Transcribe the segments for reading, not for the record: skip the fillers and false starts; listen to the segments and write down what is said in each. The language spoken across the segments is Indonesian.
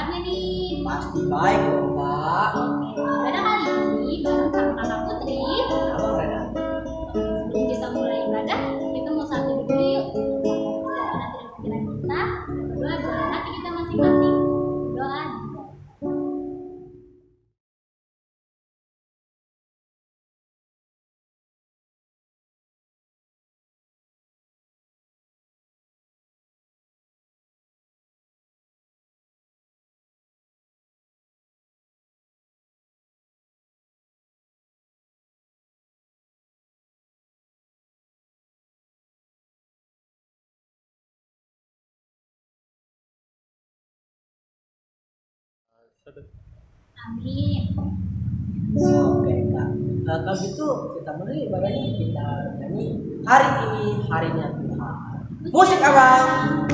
kabarnya nih? Pasti baik dong, Kak. Oke, pada kali ini bareng sama kakak Putri. Abang Rada. Sebelum kita mulai ibadah, kita mau satu dulu yuk. Siapa nanti dalam pikiran kita, berdoa dalam hati kita masing-masing. Doa. Amin. Oke, Kak. Kalau gitu kita mulai ibadahnya, kita nyanyi hari ini harinya Tuhan. Musik, Abang.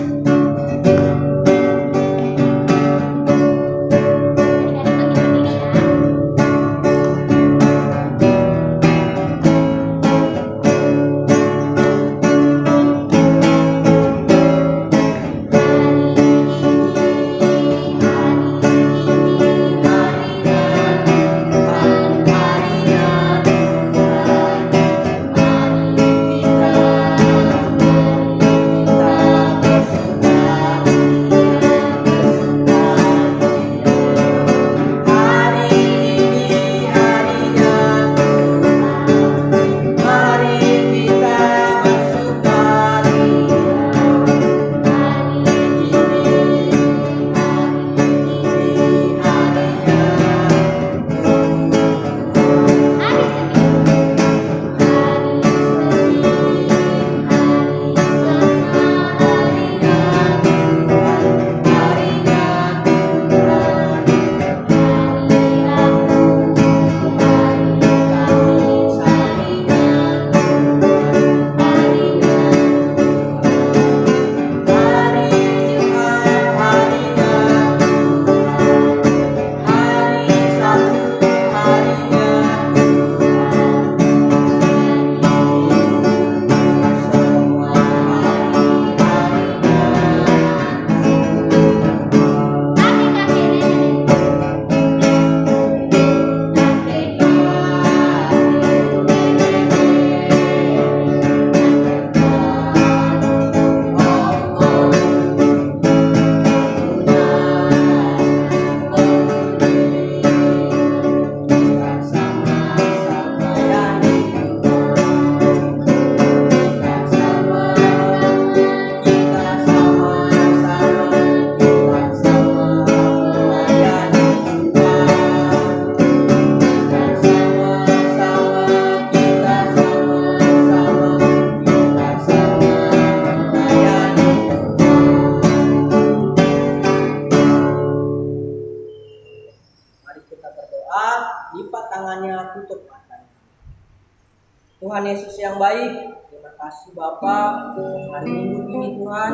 Tuhan Yesus yang baik, terima kasih Bapa untuk hari Minggu ini Tuhan.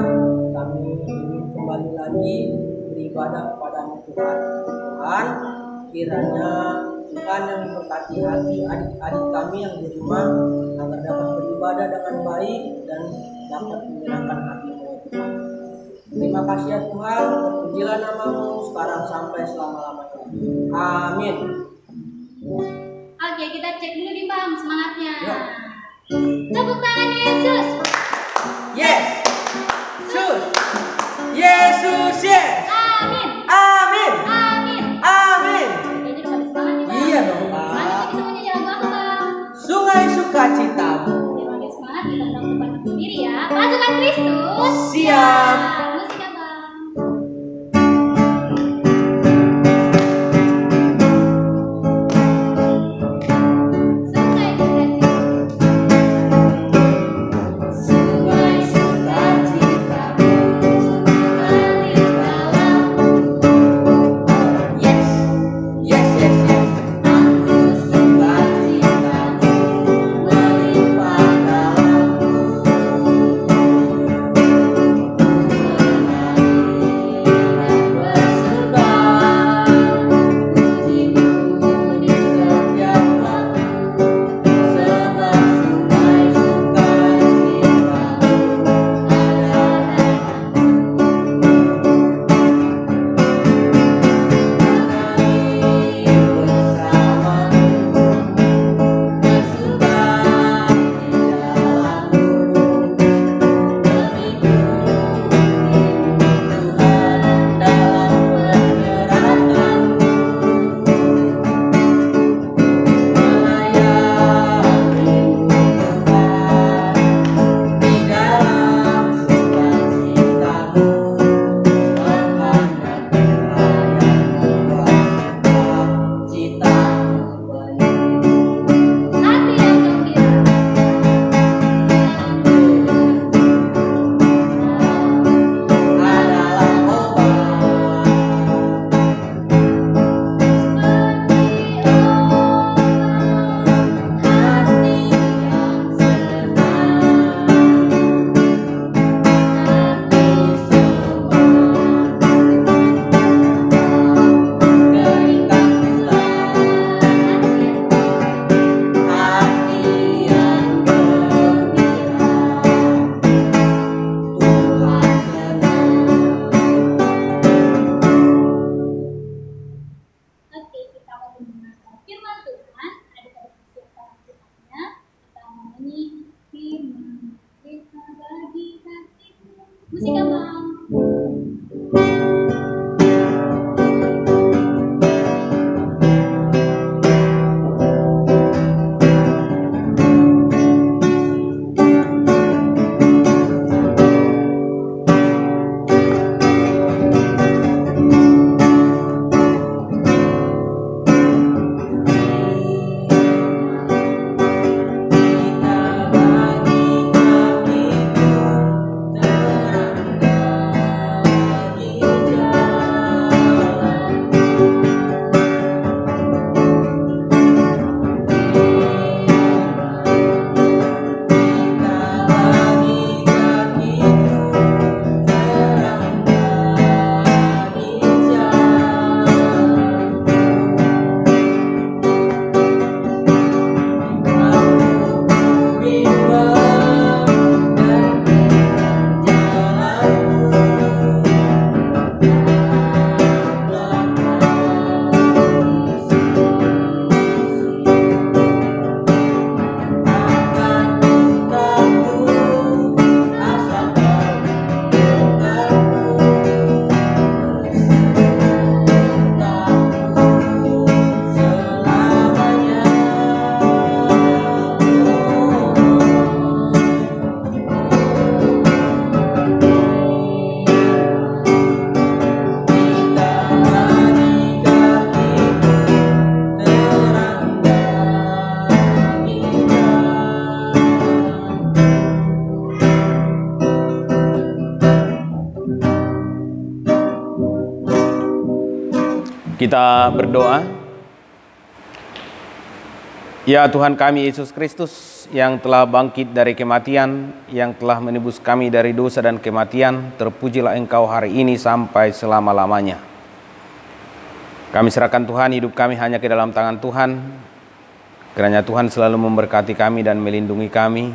Kami ingin kembali lagi beribadah kepada-Mu Tuhan. Tuhan, kiranya Tuhan yang memberkati hati adik-adik kami yang di rumah agar dapat beribadah dengan baik dan dapat menyenangkan hati-Mu Tuhan. Terima kasih ya Tuhan, terpujilah nama-Mu sekarang sampai selama-lamanya. Amin. Oke, kita cek dulu nih Bang semangatnya. Ya. Tepuk tangan Yesus. Yes. Yesus. Yesus, yes. Amin. Amin. Amin. Amin. Oke, jadi pada semangat nih Bang. Iya dong, Pak. Semangat kita mau nyanyi lagu apa Bang? Sungai Sukacitamu. Oke, makin semangat kita undang Tuhan berdiri ya. Pasukan Kristus. Siap. Musiknya Bang. Yes. Kita berdoa. Ya Tuhan kami Yesus Kristus yang telah bangkit dari kematian, yang telah menebus kami dari dosa dan kematian, terpujilah Engkau hari ini sampai selama-lamanya. Kami serahkan Tuhan hidup kami hanya ke dalam tangan Tuhan. Kiranya Tuhan selalu memberkati kami dan melindungi kami.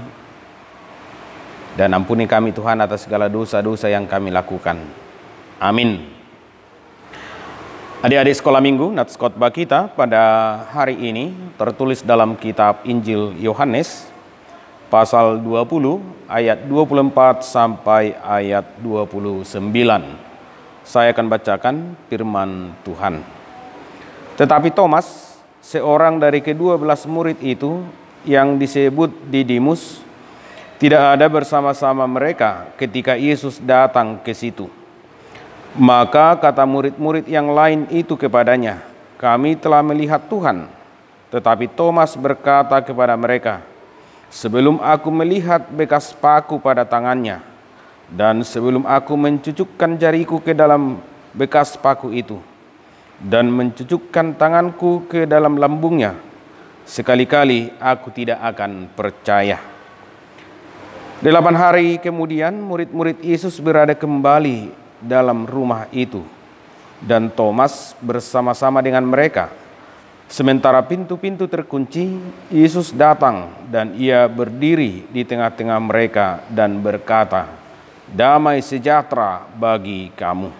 Dan ampuni kami Tuhan atas segala dosa-dosa yang kami lakukan. Amin. Adik-adik sekolah minggu, nats khotbah kita pada hari ini tertulis dalam kitab Injil Yohanes pasal 20 ayat 24 sampai ayat 29. Saya akan bacakan firman Tuhan. Tetapi Thomas, seorang dari ke-12 murid itu yang disebut Didimus, tidak ada bersama-sama mereka ketika Yesus datang ke situ. Maka kata murid-murid yang lain itu kepadanya, "Kami telah melihat Tuhan." Tetapi Thomas berkata kepada mereka, "Sebelum aku melihat bekas paku pada tangannya, dan sebelum aku mencucukkan jariku ke dalam bekas paku itu, dan mencucukkan tanganku ke dalam lambungnya, sekali-kali aku tidak akan percaya." 8 hari kemudian murid-murid Yesus berada kembali dalam rumah itu, dan Thomas bersama-sama dengan mereka. Sementara pintu-pintu terkunci, Yesus datang dan ia berdiri di tengah-tengah mereka dan berkata, "Damai sejahtera bagi kamu."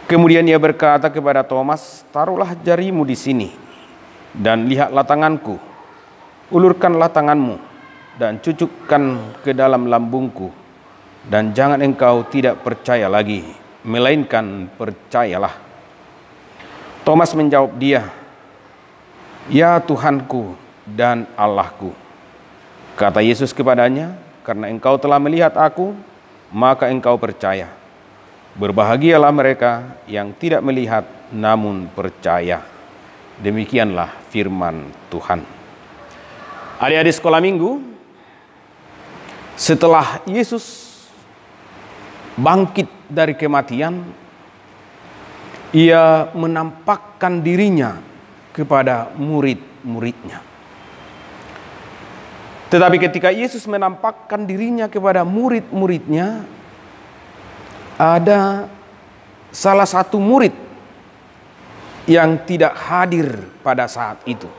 Kemudian ia berkata kepada Thomas, "Taruhlah jarimu di sini dan lihatlah tanganku. Ulurkanlah tanganmu dan cucukkan ke dalam lambungku. Dan jangan engkau tidak percaya lagi, melainkan percayalah." Thomas menjawab dia, "Ya Tuhanku dan Allahku." Kata Yesus kepadanya, "Karena engkau telah melihat aku, maka engkau percaya. Berbahagialah mereka yang tidak melihat namun percaya." Demikianlah firman Tuhan. Adik-adik sekolah minggu, setelah Yesus bangkit dari kematian, ia menampakkan dirinya kepada murid-muridnya. Tetapi ketika Yesus menampakkan dirinya kepada murid-muridnya, ada salah satu murid yang tidak hadir pada saat itu.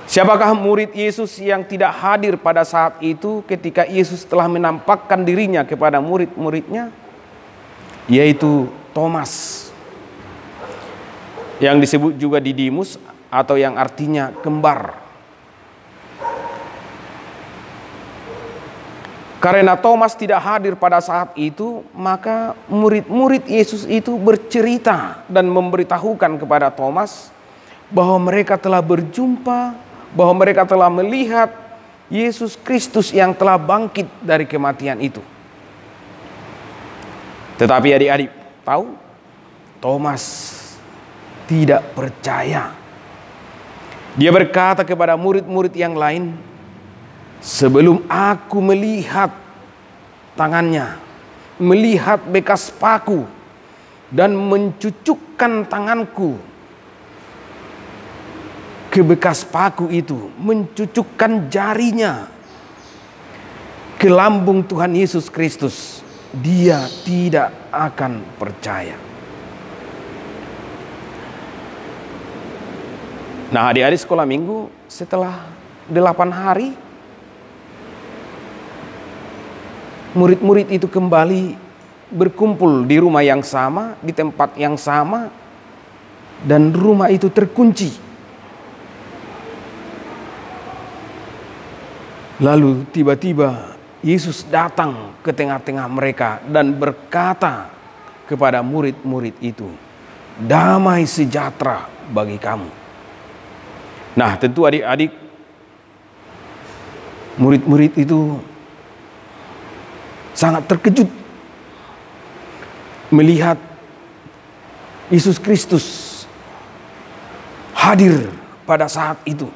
Siapakah murid Yesus yang tidak hadir pada saat itu ketika Yesus telah menampakkan dirinya kepada murid-muridnya? Yaitu Thomas, yang disebut juga Didimus atau yang artinya kembar. Karena Thomas tidak hadir pada saat itu, maka murid-murid Yesus itu bercerita dan memberitahukan kepada Thomas bahwa mereka telah berjumpa, bahwa mereka telah melihat Yesus Kristus yang telah bangkit dari kematian itu. Tetapi adik-adik tahu, Thomas tidak percaya. Dia berkata kepada murid-murid yang lain, "Sebelum aku melihat tangannya, melihat bekas paku, dan mencucukkan tanganku ke bekas paku itu, mencucukkan jarinya ke lambung Tuhan Yesus Kristus, dia tidak akan percaya." Nah, adik-adik sekolah minggu, setelah 8 hari, murid-murid itu kembali berkumpul di rumah yang sama, di tempat yang sama, dan rumah itu terkunci. Lalu tiba-tiba Yesus datang ke tengah-tengah mereka dan berkata kepada murid-murid itu, "Damai sejahtera bagi kamu." Nah, tentu adik-adik, murid-murid itu sangat terkejut melihat Yesus Kristus hadir pada saat itu.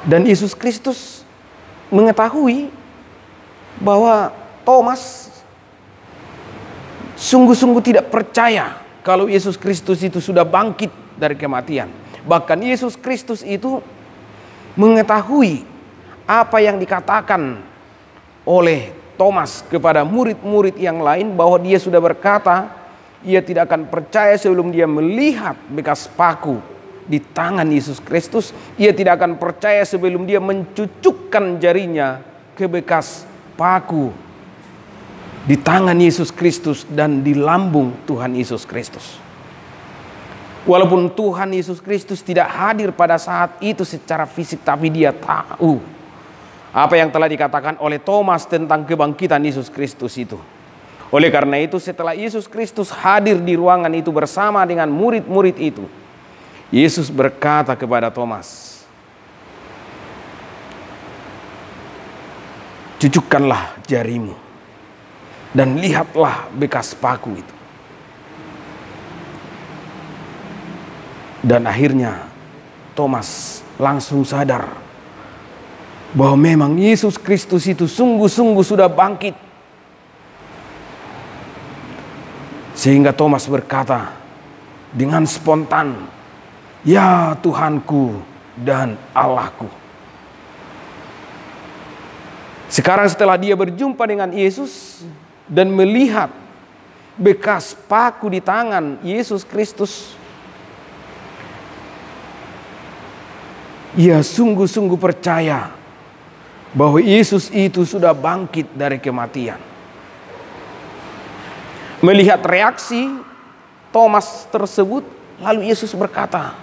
Dan Yesus Kristus mengetahui bahwa Thomas sungguh-sungguh tidak percaya kalau Yesus Kristus itu sudah bangkit dari kematian. Bahkan Yesus Kristus itu mengetahui apa yang dikatakan oleh Thomas kepada murid-murid yang lain, bahwa dia sudah berkata, ia tidak akan percaya sebelum dia melihat bekas paku di tangan Yesus Kristus. Ia tidak akan percaya sebelum dia mencucukkan jarinya ke bekas paku di tangan Yesus Kristus dan di lambung Tuhan Yesus Kristus. Walaupun Tuhan Yesus Kristus tidak hadir pada saat itu secara fisik, tapi dia tahu apa yang telah dikatakan oleh Thomas tentang kebangkitan Yesus Kristus itu. Oleh karena itu, setelah Yesus Kristus hadir di ruangan itu bersama dengan murid-murid itu, Yesus berkata kepada Thomas, "Cucukkanlah jarimu dan lihatlah bekas paku itu." Dan akhirnya Thomas langsung sadar bahwa memang Yesus Kristus itu sungguh-sungguh sudah bangkit. Sehingga Thomas berkata dengan spontan, "Ya Tuhanku dan Allahku." Sekarang setelah dia berjumpa dengan Yesus dan melihat bekas paku di tangan Yesus Kristus, ia sungguh-sungguh percaya bahwa Yesus itu sudah bangkit dari kematian. Melihat reaksi Thomas tersebut, lalu Yesus berkata,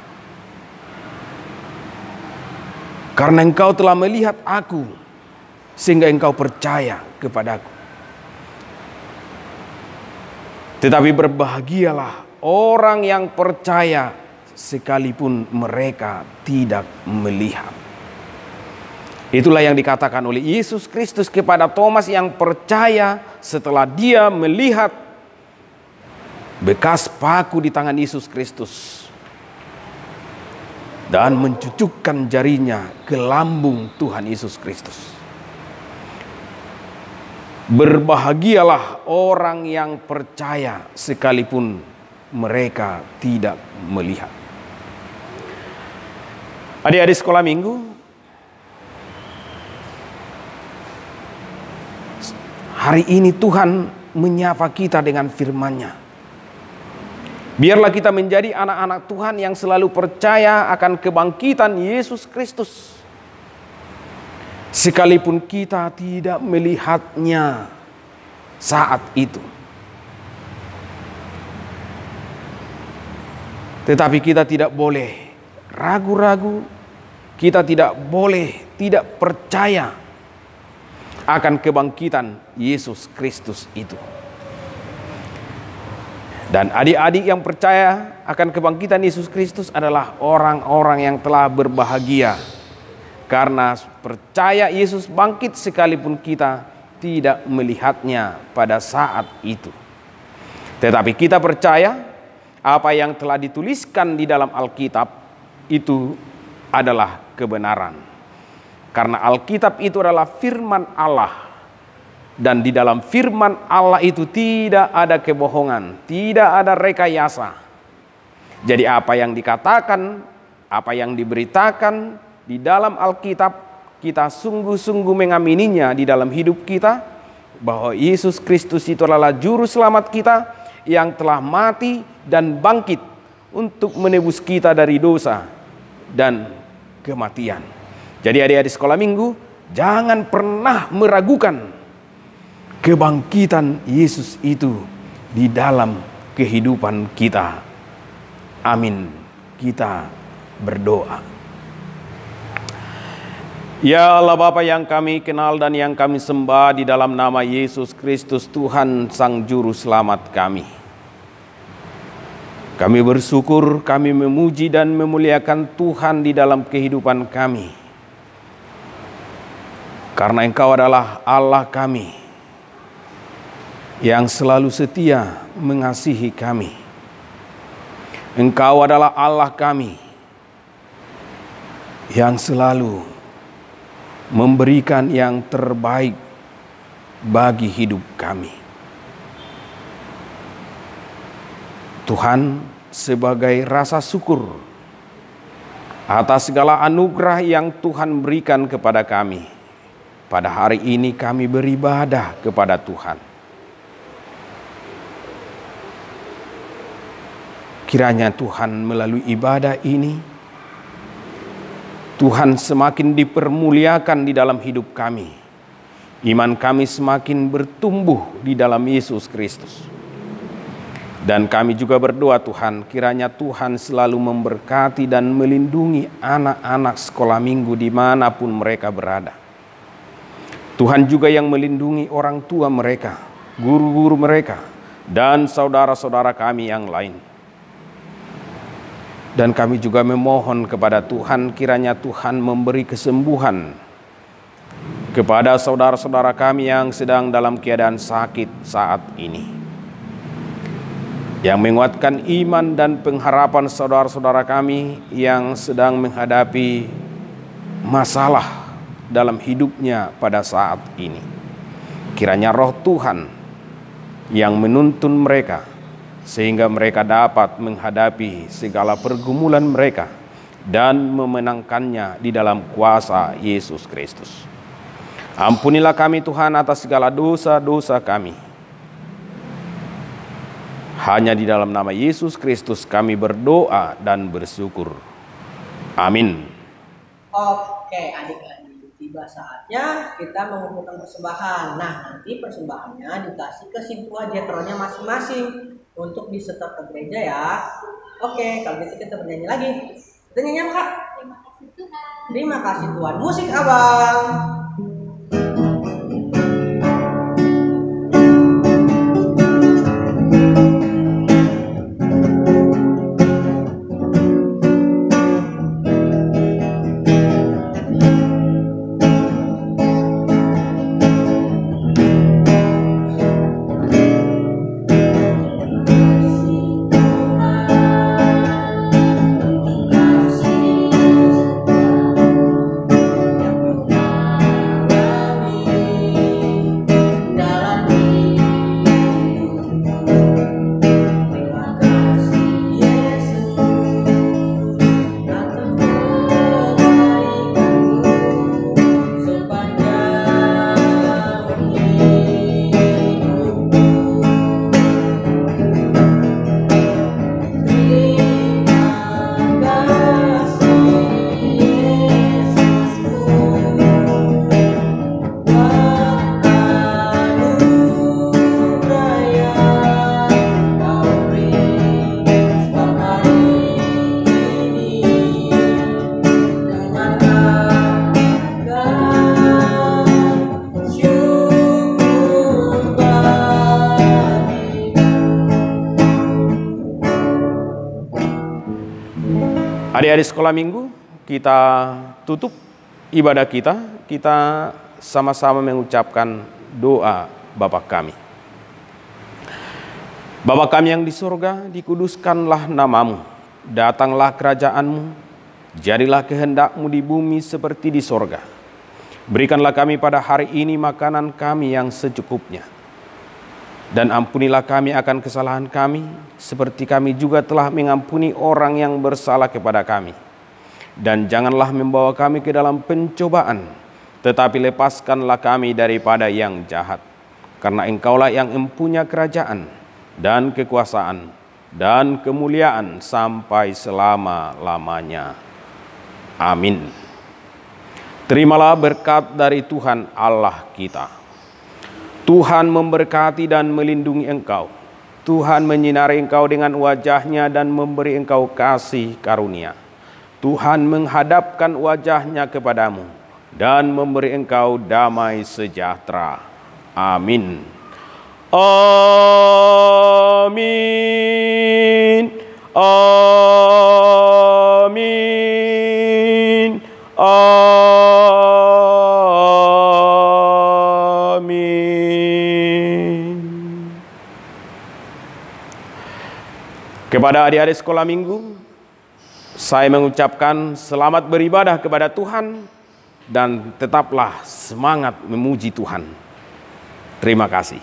"Karena engkau telah melihat aku, sehingga engkau percaya kepadaku. Tetapi berbahagialah orang yang percaya sekalipun mereka tidak melihat." Itulah yang dikatakan oleh Yesus Kristus kepada Thomas yang percaya setelah dia melihat bekas paku di tangan Yesus Kristus dan mencucukkan jarinya ke lambung Tuhan Yesus Kristus. Berbahagialah orang yang percaya sekalipun mereka tidak melihat. Adik-adik sekolah minggu, hari ini Tuhan menyapa kita dengan firman-Nya. Biarlah kita menjadi anak-anak Tuhan yang selalu percaya akan kebangkitan Yesus Kristus, sekalipun kita tidak melihatnya saat itu. Tetapi kita tidak boleh ragu-ragu, kita tidak boleh tidak percaya akan kebangkitan Yesus Kristus itu. Dan adik-adik yang percaya akan kebangkitan Yesus Kristus adalah orang-orang yang telah berbahagia, karena percaya Yesus bangkit sekalipun kita tidak melihatnya pada saat itu. Tetapi kita percaya apa yang telah dituliskan di dalam Alkitab itu adalah kebenaran. Karena Alkitab itu adalah firman Allah. Dan di dalam firman Allah itu tidak ada kebohongan, tidak ada rekayasa. Jadi apa yang dikatakan, apa yang diberitakan di dalam Alkitab, kita sungguh-sungguh mengamininya di dalam hidup kita, bahwa Yesus Kristus itu adalah juru selamat kita yang telah mati dan bangkit untuk menebus kita dari dosa dan kematian. Jadi adik-adik sekolah minggu, jangan pernah meragukan kebangkitan Yesus itu di dalam kehidupan kita. Amin. Kita berdoa. Ya Allah Bapa yang kami kenal dan yang kami sembah, di dalam nama Yesus Kristus Tuhan Sang Juru Selamat kami. Kami bersyukur, kami memuji dan memuliakan Tuhan di dalam kehidupan kami. Karena Engkau adalah Allah kami yang selalu setia mengasihi kami. Engkau adalah Allah kami yang selalu memberikan yang terbaik bagi hidup kami. Tuhan, sebagai rasa syukur atas segala anugerah yang Tuhan berikan kepada kami, pada hari ini kami beribadah kepada Tuhan. Kiranya Tuhan melalui ibadah ini, Tuhan semakin dipermuliakan di dalam hidup kami. Iman kami semakin bertumbuh di dalam Yesus Kristus. Dan kami juga berdoa Tuhan, kiranya Tuhan selalu memberkati dan melindungi anak-anak sekolah minggu dimanapun mereka berada. Tuhan juga yang melindungi orang tua mereka, guru-guru mereka, dan saudara-saudara kami yang lain. Dan kami juga memohon kepada Tuhan, kiranya Tuhan memberi kesembuhan kepada saudara-saudara kami yang sedang dalam keadaan sakit saat ini. Yang menguatkan iman dan pengharapan saudara-saudara kami yang sedang menghadapi masalah dalam hidupnya pada saat ini. Kiranya roh Tuhan yang menuntun mereka, sehingga mereka dapat menghadapi segala pergumulan mereka dan memenangkannya di dalam kuasa Yesus Kristus. Ampunilah kami Tuhan atas segala dosa-dosa kami. Hanya di dalam nama Yesus Kristus kami berdoa dan bersyukur. Amin. Oke, adik-adik, tiba saatnya kita mengumpulkan persembahan. Nah, nanti persembahannya dikasih ke Simpua Jetronya masing-masing untuk disetor ke gereja ya. Oke, kalau gitu kita bernyanyi lagi. Kita nyanyi apa, Kak? Terima kasih Tuhan. Terima kasih Tuhan. Musik Abang. Adik-adik sekolah minggu, kita tutup ibadah kita. Kita sama-sama mengucapkan doa Bapa kami. Bapa kami yang di surga, dikuduskanlah namamu. Datanglah kerajaanmu, jadilah kehendak-mu di bumi seperti di surga. Berikanlah kami pada hari ini makanan kami yang secukupnya. Dan ampunilah kami akan kesalahan kami, seperti kami juga telah mengampuni orang yang bersalah kepada kami. Dan janganlah membawa kami ke dalam pencobaan, tetapi lepaskanlah kami daripada yang jahat. Karena Engkaulah yang mempunyai kerajaan, dan kekuasaan, dan kemuliaan sampai selama-lamanya. Amin. Terimalah berkat dari Tuhan Allah kita. Tuhan memberkati dan melindungi engkau. Tuhan menyinari engkau dengan wajah-Nya dan memberi engkau kasih karunia. Tuhan menghadapkan wajah-Nya kepadamu dan memberi engkau damai sejahtera. Amin. Amin. Amin. Kepada adik-adik sekolah minggu, saya mengucapkan selamat beribadah kepada Tuhan dan tetaplah semangat memuji Tuhan. Terima kasih.